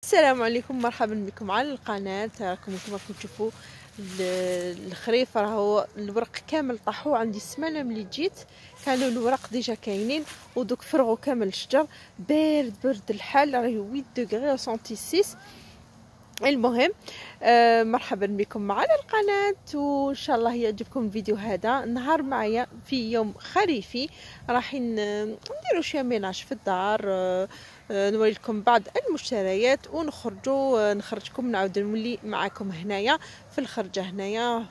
السلام عليكم، مرحبا بكم على القناة. راكم كما تشوفوا الخريف راهو الورق كامل طاحوا عندي السمانه ملي جيت. كانوا الورق ديجا كاينين ودوك فرغوا كامل الشجر. برد الحال، راهي 8 دوغري سنتي 6. المهم مرحبا بكم معنا القناة، وان شاء الله يعجبكم الفيديو هذا. نهار معايا في يوم خريفي، رايحين نديروا شويه ميناج في الدار. نوري لكم بعض المشتريات ونخرجوا نخرجكم نعاود نولي معكم هنايا في الخرجه. هنايا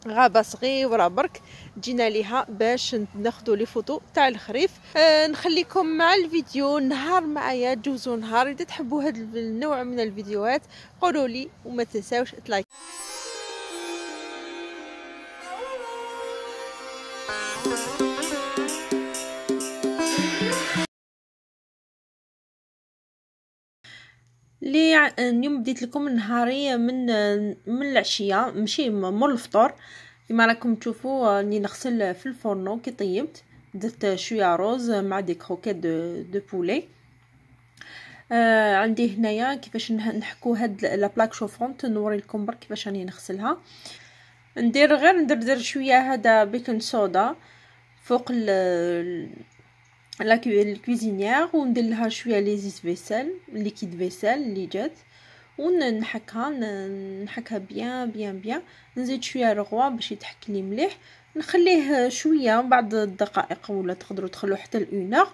غابه صغيره برك جينا ليها باش ناخذوا لي فوتو تاع الخريف. نخليكم مع الفيديو. نهار معايا، جوزوا نهار. اذا تحبوا هذا النوع من الفيديوهات قولوا لي، وما تنساوش تلايك. لي اليوم بديت لكم نهاري من العشيه، ماشي مور الفطور. كما راكم تشوفوا راني نغسل في الفرنو. كي طيبت درت شويه روز مع دي كروكيت دو بولي. عندي هنايا كيفاش نحكو هاد لا بلاك شوفونت. نوري لكم برك كيفاش راني نغسلها. ندير شويه هذا بيكنج صودا فوق الكويزينيير، وندير لها شويه لي زيت فيسيل ليكيد فيسيل اللي جات، ونحكها بيان. نزيد شويه رغوه باش يتحك لي مليح. نخليه شويه بعد الدقائق، ولا تقدروا تخلوه حتى ل1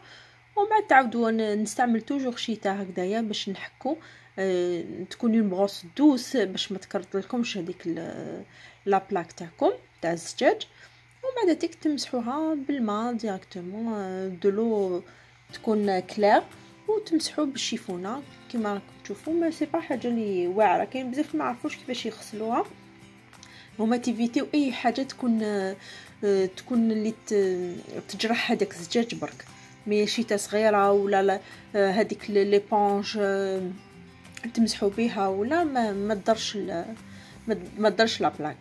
ومن بعد تعاودوا. نستعمل توجور شيتا هكذايا باش نحكو. تكون اون بروس دوس باش ما تكرط لكمش هذيك لا بلاك تاعكم تاع الزجاج. ومن بعد تيك تمسحوها بالماء ديريكتومون، دلو تكون كلير، وتمسحوا بالشيفونه كما راكم تشوفوا. ما سي با حاجه لي واعره، كاين بزاف ما عرفوش كيفاش يغسلوها. وما تيفيتيو اي حاجه تكون اللي تجرح هذاك الزجاج برك. مي شيته صغيره ولا هذيك ليبونج تمسحوا بها، ولا ما تضرش لا بلاك.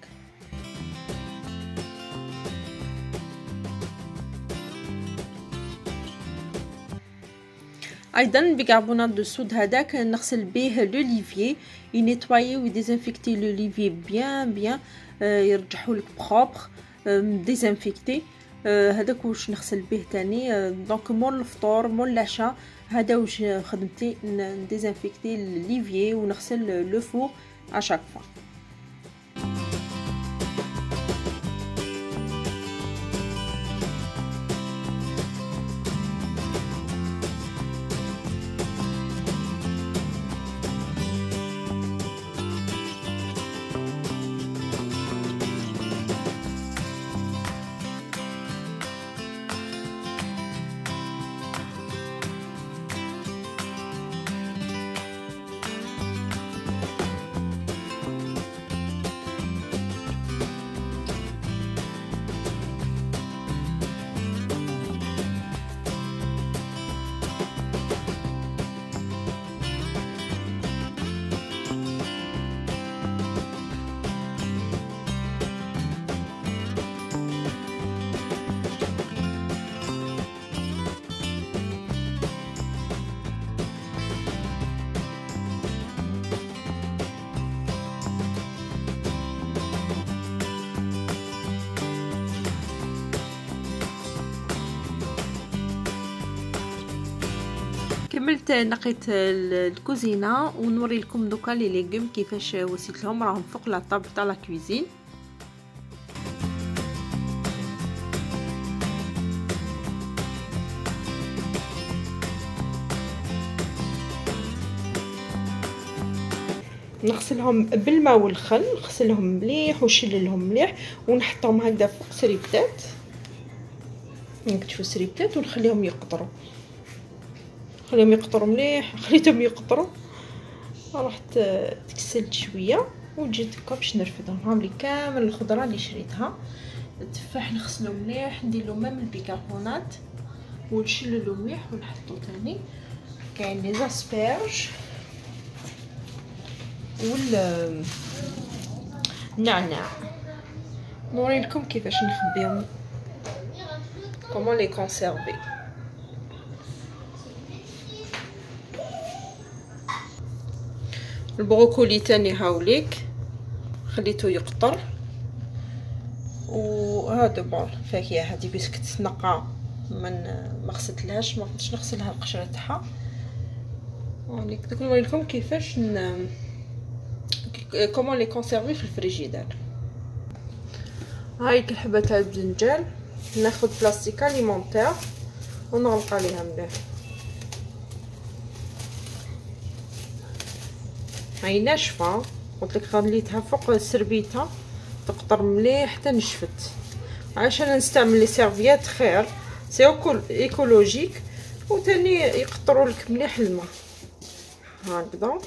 ايضا بيكربونات دو الصود هذاك نغسل به لوليفيي، ينيطوايي ويديزانفيكتي لوليفيي بيان يرجعوا لك بروبر ديزانفيكتي. هذاك واش نغسل به تاني. دونك مول الفطور مول العشاء هذا واش خدمتي، نديزانفيكتي لوليفيي ونغسل لو فور اشاك فوا. كملت نقيت الكوزينه، ونوري لكم دوكا لي ليغوم كيفاش وصلت لهم. راهم فوق لا طابل تاع لا كوزين. نغسلهم بالماء والخل، نغسلهم مليح ونشللهم مليح، ونحطهم هكذا فوق سريبتات. نكتشفوا سريبتات ونخليهم يقطروا. خليهم يقطروا مليح. خليتهم يقطروا، رحت تكسلت شويه وجيت هكا باش نرفدهم. هاهم لي كامل الخضره اللي شريتها. التفاح نغسلو مليح، نديرلو ميم البيكربونات ونشللو مليح ونحطو تاني. كاين لي زاسبيرج والنعناع. نوري لكم كيفاش نخبيهم، كومون لي كونسيرفي. البروكولي تاني هاوليك خليته يقطر. وهذا بون الفاكهه هذه باسكو تنقى ما غسلتلهاش، ما قدرتش نغسلها القشره تاعها. هانيك دوك نوريلكم كيفاش كومون لي كونسيرفي في الفريجيدير. هايك الحبه تاع البزنجان ناخذ بلاستيك اليمونتير ونغلق عليها مليح. هاي ناشفه، قلت لك خليتها فوق السربيته تقطر مليح حتى نشفت، عشان نستعمل لي سيرفيات خير سي ايكولوجيك، وثاني يقطروا لك مليح الماء هكذا.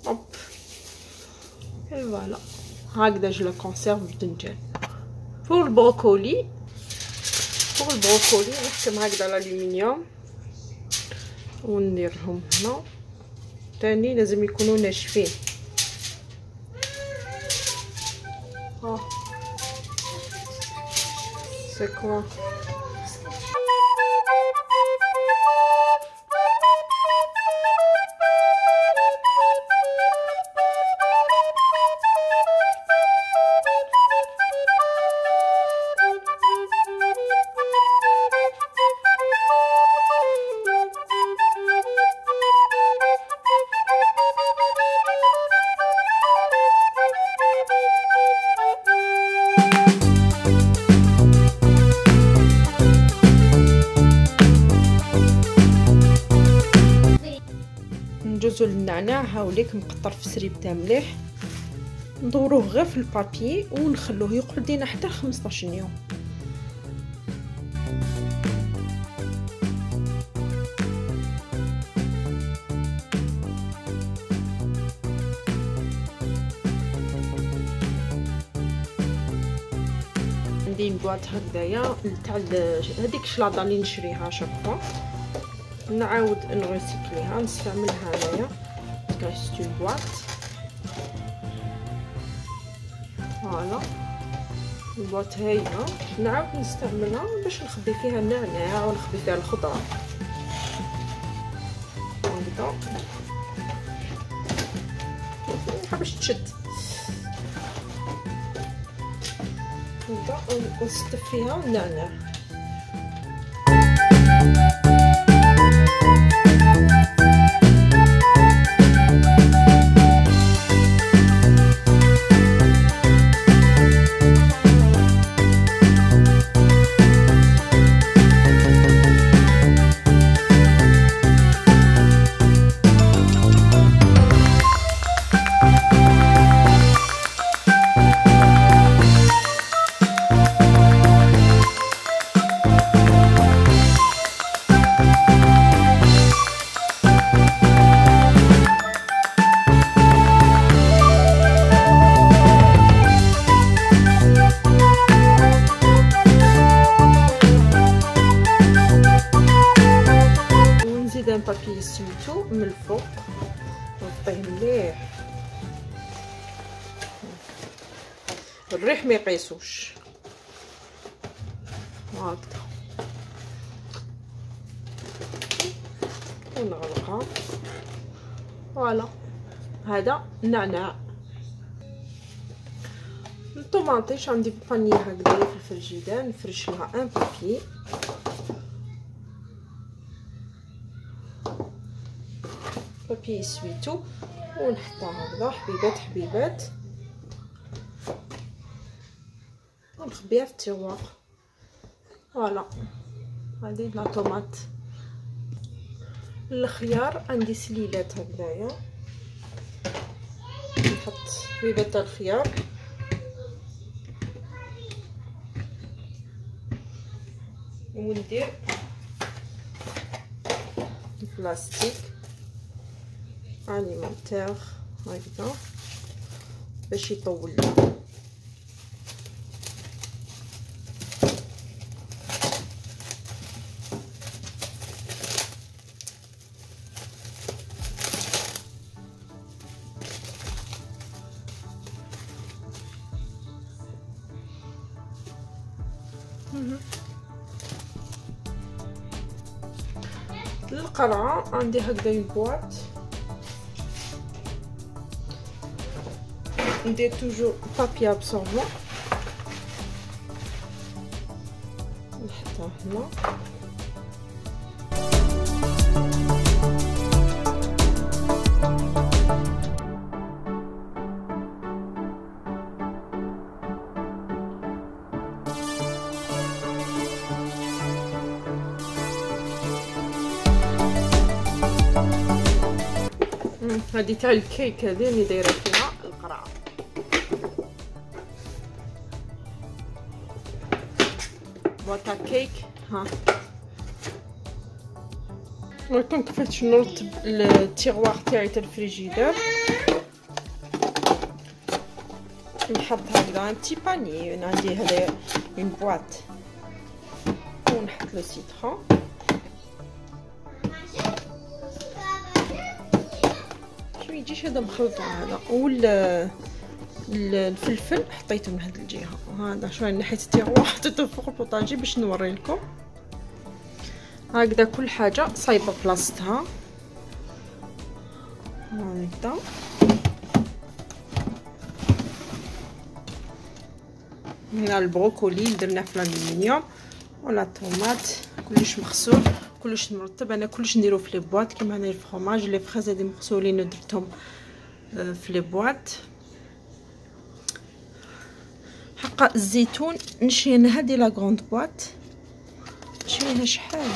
هوب فوالا هكذا جو لا كونسيرف الباذنجان. فوق البروكولي نحكم هكذا الالومنيوم ونديرهم هنا، ثاني لازم يكونوا ناشفين. ها سي كوا ندوزو للنعناع. هاوليك مقطر في سريبته مليح، ندوروه غير في البابي ونخلوه يقعد لينا حتى 15 يوم. عندي بواط هكذايا تاع هذيك الشلاضه اللي نشريها شافوا، نعاود نغسلها نستعملها انايا كاستو بواط. فوالا البواط هايله نعاود نستعملها باش نخبي فيها النعناع ونخبي فيها الخضره هكذا باش تشد هكذا، ونستف فيها النعناع. بابي سميتو من الفوق نغطيه مليح، الريح ما يقيسوش هكذا ونغلقها. فوالا هذا النعناع. الطوماطيش عندي بانيه هكذا في الفريجيدير، نفرش لها ان بابي بابي سويتو ونحطها هكذا حبيبات ونخبيها في التيوار. فوالا هذه لا طوماط. الخيار عندي سليلات هكذايا، نحط حبيبات تاع الخيار وندير البلاستيك اليمونتير هكذا باش يطول. القرعه عندي هكذا بواط ندير توجور بابي ابسوربون نحطها هنا. هذه تاع الكيك هذه اللي دايره فيها القرعه. بواطا كيك. ها وريكم كيفاش نرتب التيغوار تاعي تاع الفريجيدور. نحط هكذا ان تي باني، عندي هذا اون بواط ونحط لو سيترون. شو يجيش هذا مخلط هذا الفلفل حطيته من هذه الجهه، وهذا شويه ناحيه التيغوار حطيته فوق البوطاجي باش نوري لكم. هكذا كل حاجه صايبه بلاصتها. هكذا هنا البروكولي درناه في الالومنيوم، ولا الطوماط كلش مغسول كلش مرتب. انا كلش نديرو في لي بواط كيما هنا الفرomاج لي فريز هادي مغسولين ودرتهم في لي بواط. حق الزيتون نشري انا هادي لا غروند بواط، نشريها شحال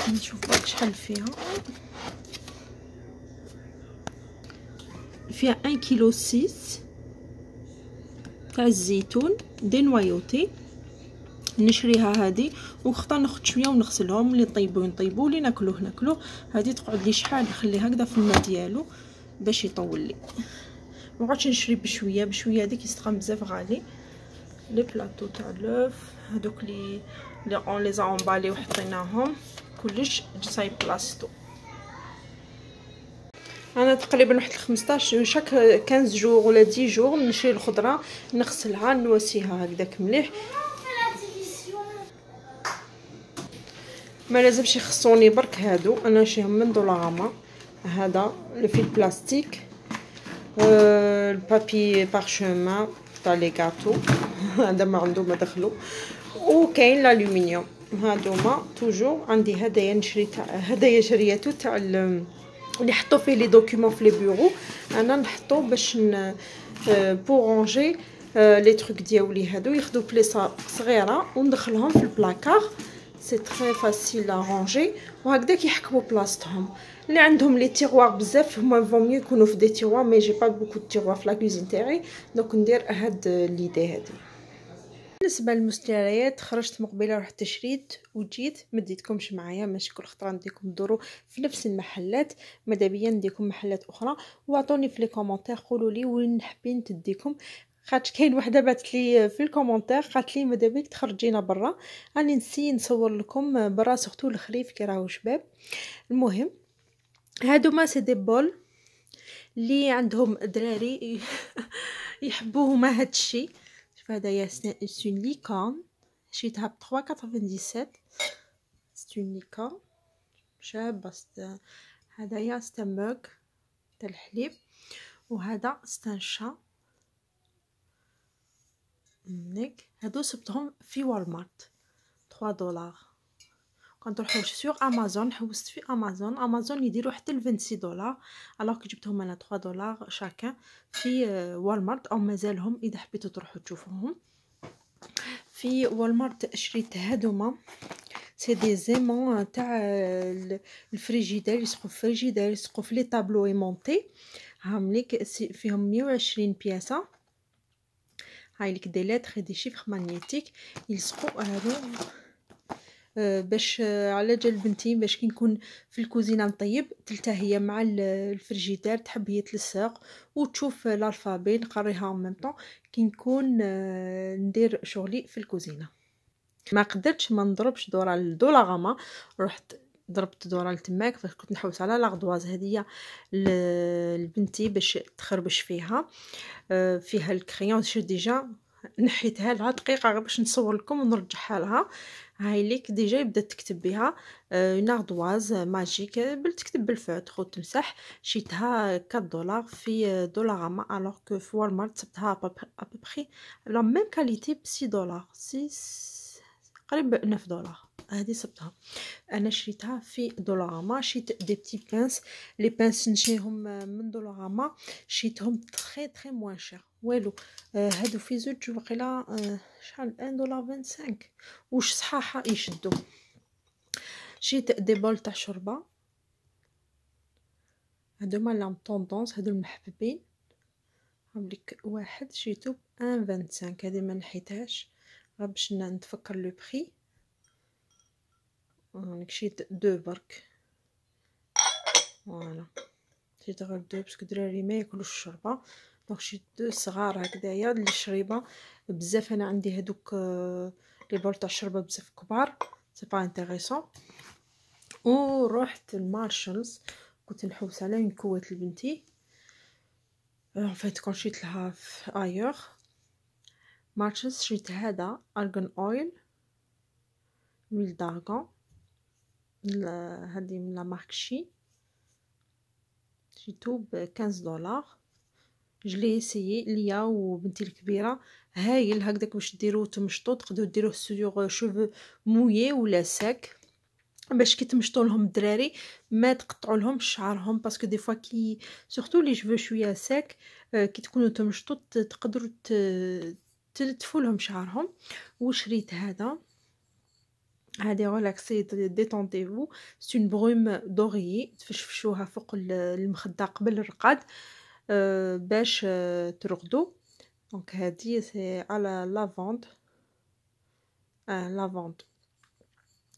نشوف شحال فيها 1 كيلو 6 تاع الزيتون دي نوايوتي. نشريها هذه ونختار ناخذ شويه ونغسلهم، اللي نطيبوه اللي ناكلوه. هذه تقعد لي شحال، نخليها هكذا في الماء ديالو باش يطول لي. ما نقعدش نشري بشويه هذيك يستقام بزاف غالي. لي بلاطو تاع لوف هذوك لي اون لي امبالي وحطيناهم كلش صايب بلاصتو. انا تقريبا واحد 15 شاك 15 جور ولا 10 جور نشري الخضره نغسلها نواسيها هكذاك مليح. ما لازمش يخصوني برك هادو، انا نشريهم من دولاراما. هذا الفيل بلاستيك، البابي بارشومان تاع لي غاتو هذا ما عنده ما دخلو، وكاين الالومنيوم. هادوما توجور عندي هدايا نشري تاع هدايا شرياتو تاع اللي يحطوا فيه لي دوكيومون في لي بيرو. انا نحطو باش بور رونجي لي تروك ديالي هادو ياخذوا بليصه صغيره وندخلهم في البلاكار. سي تري فاسيل ا رونجي وهكذاك يحكموا بلاصتهم. اللي عندهم لي تيغوار بزاف هما فون ميو يكونوا في دي تيغوار، مي جي با بوكو دو تيغوار في لا كوزين تاعي، دونك ندير هاد ليدي هادي. بالنسبه للمشتريات خرجت مقبله رحت شريت وجيت، ما ديتكمش معايا ماشي كل خطره نديكم دورو في نفس المحلات، ماذا بيا نديكم محلات اخرى. واعطوني في لي كومونتير قولوا لي وين حابين تديكم، خاطر كاين وحده بعثت لي في الكومونتير قالت لي ماذا بيك تخرجينا برا. راني نسي نصور لكم برا سورتو الخريف كي راهو شباب. المهم هادوما سي دي بول اللي عندهم دراري يحبوهما هادشي. شوف هدايا سي اون ليكون شريتها ب 3.97 سي اون ليكون شابه. هدايا سي موغ تاع الحليب، وهذا سي شا منك. هادو صبتهم في والمارت 3 دولار. كنت نروحو سور امازون، حوست في امازون يديروا حتى ل 26 دولار، الوغ كي جبتهم انا 3 دولار شاكا في والمارت او مازالهم اذا حبيتوا تروحوا تشوفوهم في والمارت. شريت هادوما سي دي زيمون تاع الفريجيدير، يسقوا في الفريجيدير يسقوا في لي طابلو ايمونتي. هامليك فيهم 120 بياسه. هاي لك دي لتر دي شيفر ماغنيتيك يلصقوا هادو باش على جال بنتي باش كي نكون في الكوزينه نطيب تلتهي مع الفريجيدير، تحب هي تلصق وتشوف الالفابي نقريها ان ميم طون كي نكون ندير شغلي في الكوزينه. ما قدرتش ما نضربش دورة لدولاراما، رحت ضربت دورة لتماك فاش كنت نحوس على لاغدواز هديه لبنتي باش تخربش فيها. فيها الكريون شو ديجا نحيتها لها دقيقه غير باش نصور لكم ونرجعها لها. هاي ليك ديجا يبدا تكتب بها اون اردواز ماجيك تكتب بالفوتر وتمسح. شيتها 4 دولار في دولاراما الوغ كو في والمارت صبتها ابوبخي لا ميم كاليتي ب6 دولار 6 قريب 9 دولار. هذه صبتها انا شريتها في دولاراما. شريت دي بتي بانس لي بانس نشريهم من دولاراما شريتهم تري تري موان شير والو. هادو في زوج وقيلا شحال 1 دولار 25 وش صحاحه يشدو. شريت دي بول تاع شوربه هادو مالهم طوندونس هادو المحببين. هاوليك واحد شريتو ب 1.25 هادي ما نحيتهاش غير باش نتفكر لو بري. هانيك شريت دو برك فوالا. شريت غير دو باسكو الدراري ما ياكلوش الشوربه دونك شريت دو صغار هكذايا للشريبه بزاف. انا عندي هادوك لي بول تاع الشوربه بزاف كبار سي با انتريسون. ورحت المارشلز كنت نحوس على كوات لبنتي ان فايت كون شريت لها في ايور مارشلز. شريت هذا ارغان اويل ميل دارغون هذه من لا مارك شي شريتو ب 15 دولار. جلي سيي ليا وبنتي الكبيره هايل هكذاك باش ديروه تمشطو تقدروا ديروه سور شوفو مويي ولا ساك باش كي تمشطوا لهم الدراري ما تقطعوا لهم شعرهم باسكو دي فوا كي سورتو لي شوفو شويه ساك كي تكونوا تمشطوا تقدروا تلتفوا لهم شعرهم. وشريت هذا هادي ريلاكسي ديتونتيفو سي اون بروم دوريي تفشفشوها فوق المخده قبل الرقاد باش ترقدوا. دونك هادي سي على لافوند لافوند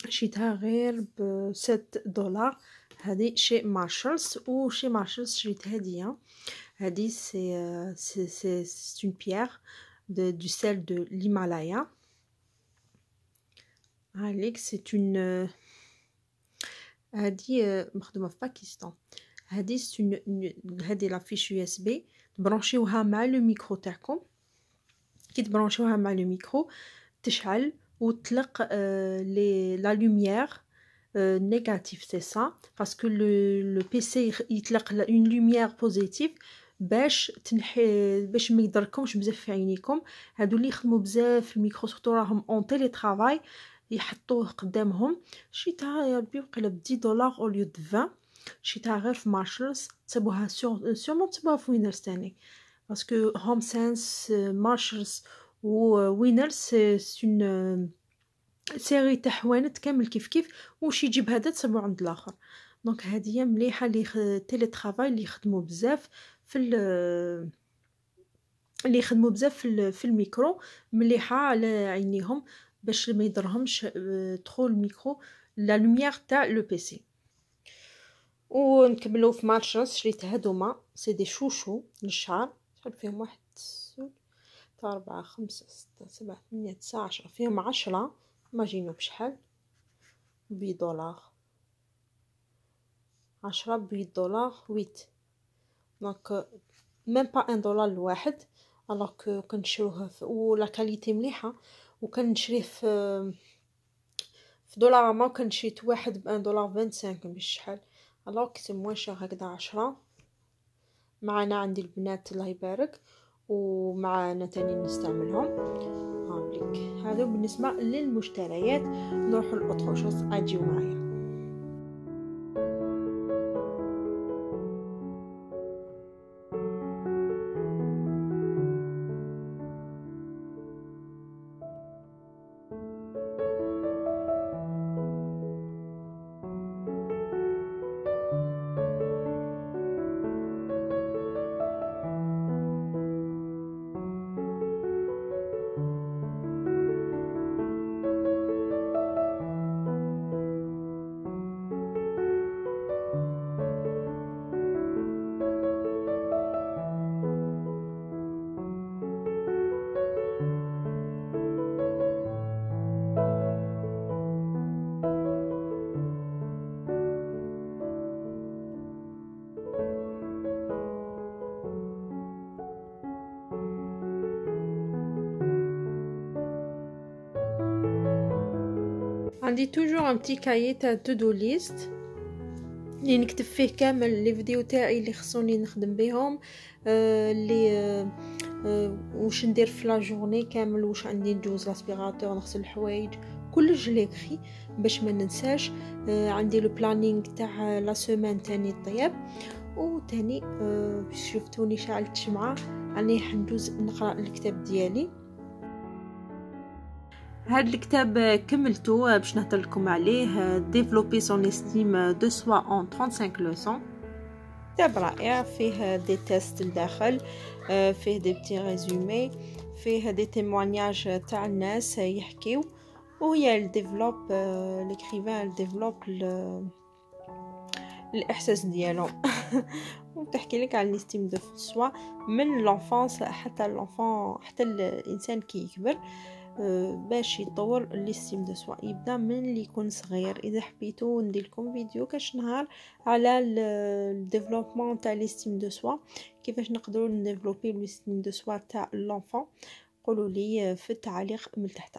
شريتها غير ب7 دولار. هذه شي مارشلز وشي مارشلز شريت هديه. هذه سي اون بيير دو سيل دو l'Himalaya. هاليك سي اون هذه مخدومه في باكستان. هذه سي هذه لافيش يو اس بي تبرونشيوها مع لو ميكرو تاعكم. كي تبرونشيوها مع لو ميكرو تشعل وتطلق لي لا لوميير نيجاتيف سي سا باسكو لو بيسي يطلق اون لوميير بوزيتيف باش تنحي باش ما يضركمش بزاف في عينيكم. هادو اللي يخدموا بزاف في الميكرو سورتو راهم اون تيلي ترافاي يحطوه قدامهم. شريتها يا ربي وقيله ب 10 دولار او ليو دو 20. شريتها غير في مارشلز تصيبوها سيغمون تصيبوها في وينرز تاني باسكو هوم سنس مارشلز ووينرز سي اون سيري تاع حوانت كامل كيف كيف واش يجيب هذا تصيبو عند الاخر. دونك هذه مليحه لي تيلي ترافاي اللي يخدموا بزاف في اللي يخدموا بزاف في الميكرو مليحه على عينيهم باش ما يضرهمش ترو الميكرو لا لوميير تاع لو بيسي. ونكملوا في مارشلز شريت هادوما سي دي شوشو للشعر شحال فيهم 1 2 3 4 5 6 7 8 9 10 فيهم 10 ماجينو بشحال ب$8 10 ب$8 8 دونك ميم با 1 دولار الواحد الوغ كو كنشروه ولا كاليتي مليحه وكنشريه في دولارما كنشريت واحد ب 1.25 بشحال الوغ كي سي موان شير هكذا 10. معنا عندي البنات الله يبارك ومعنا تاني نستعملهم. هاوليك هذا بالنسبه للمشتريات. نروحوا لأوتروشوز اجيو معايا. عندي توجور ان بتي كايي تاع تو دو ليست اللي نكتب فيه كامل لي فيديو تاعي اللي خصوني نخدم بهم، اللي واش ندير في لا جورني كامل، واش عندي ندوز لاسبيراتور، نغسل الحوايج، كلش ليكري باش ما ننساش. عندي لو بلانينغ تاع لا سيمين تاني طياب، وتاني شفتوني شعلت الشمعة راني حندوز نقرا الكتاب ديالي. هاد الكتاب كملته باش نهضر لكم عليه، ديفلوبي سون استيم دو سوا ان 35 لوسون. كتاب رائع، فيه دي تيست لداخل، فيه دي بتي ريزومي، فيه دي تيموانياج تاع الناس يحكيو، وهي الديفلوب ليكريفان الديفلوب الاحساس ديالهم وتحكي لك على الاستيم دو سوا من لونفانس حتى لونفان، حتى الانسان كي يكبر باش يطور الاستيم دو سوا، يبدا من اللي يكون صغير. اذا حبيتو ندير لكم فيديو كاش نهار على الديفلوبمون تاع الاستيم دو سوا، كيفاش نقدروا نديفلوبي الاستيم دو سوا تاع لونفان، قولوا لي في التعليق من تحت.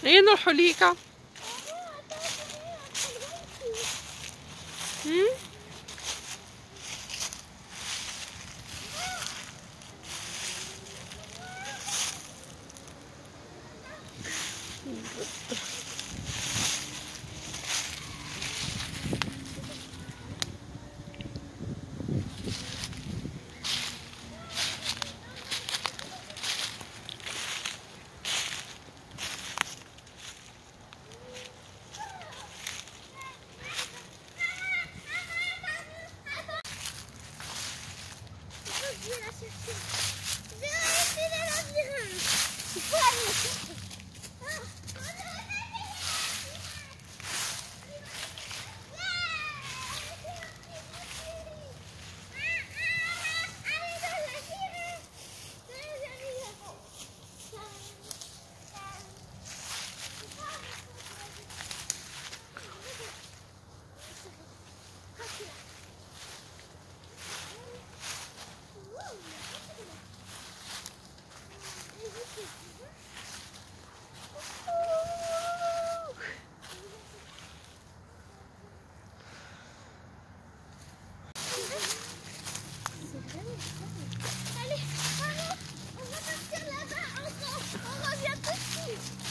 هي نروحوا ليكا.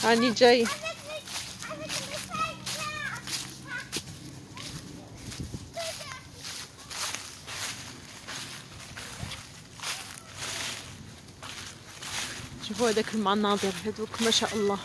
راني جاي. شوفوا هذاك المناظر هذوك ما شاء الله.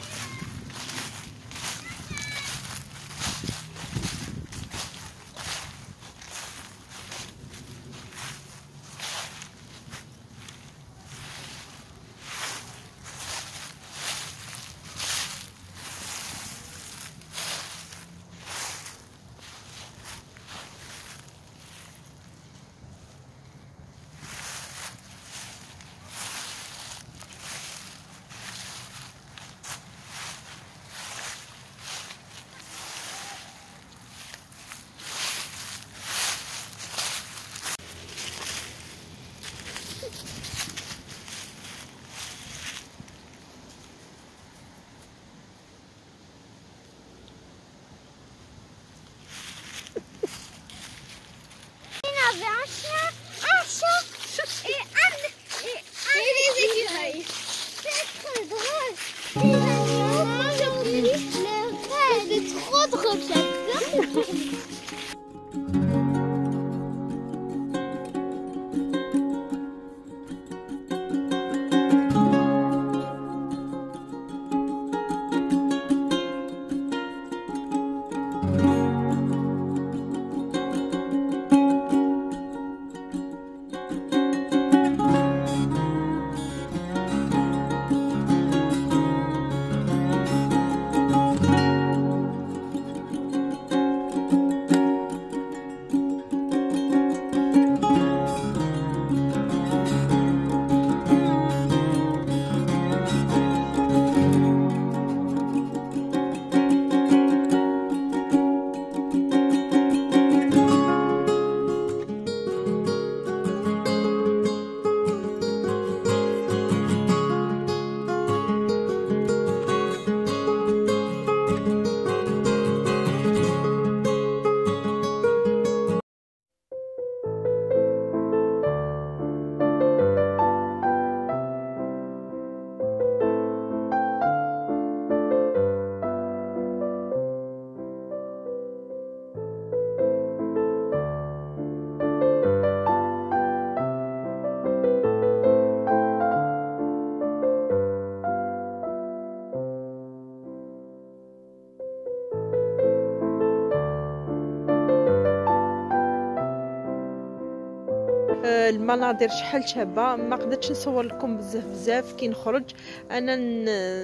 المناظر شحال شابه، ما قدرتش نصور لكم بزاف كي نخرج. انا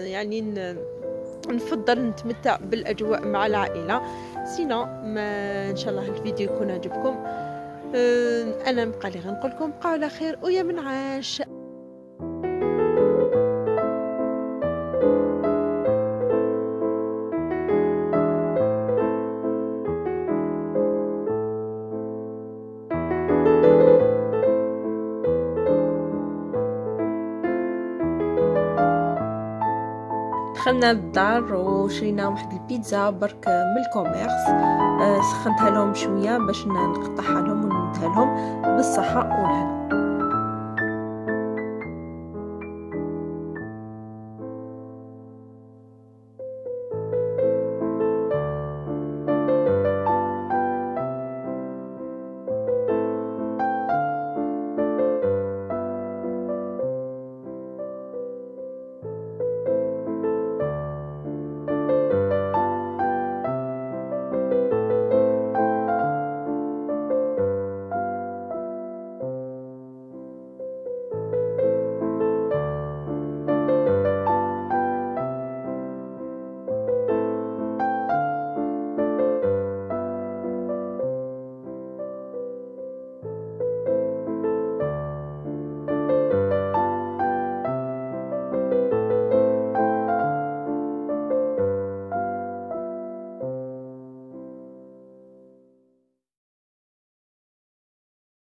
يعني نفضل نتمتع بالاجواء مع العائله. سينا ما ان شاء الله الفيديو يكون عجبكم. انا مبقى لي غنقول لكم بقاو على خير ويا منعاش. دخلنا للدار وشرينا واحد البيتزا برك من الكوميرس. سخنتها لهم شويه باش نقطعها لهم ونمدها لهم بالصحه والهنا.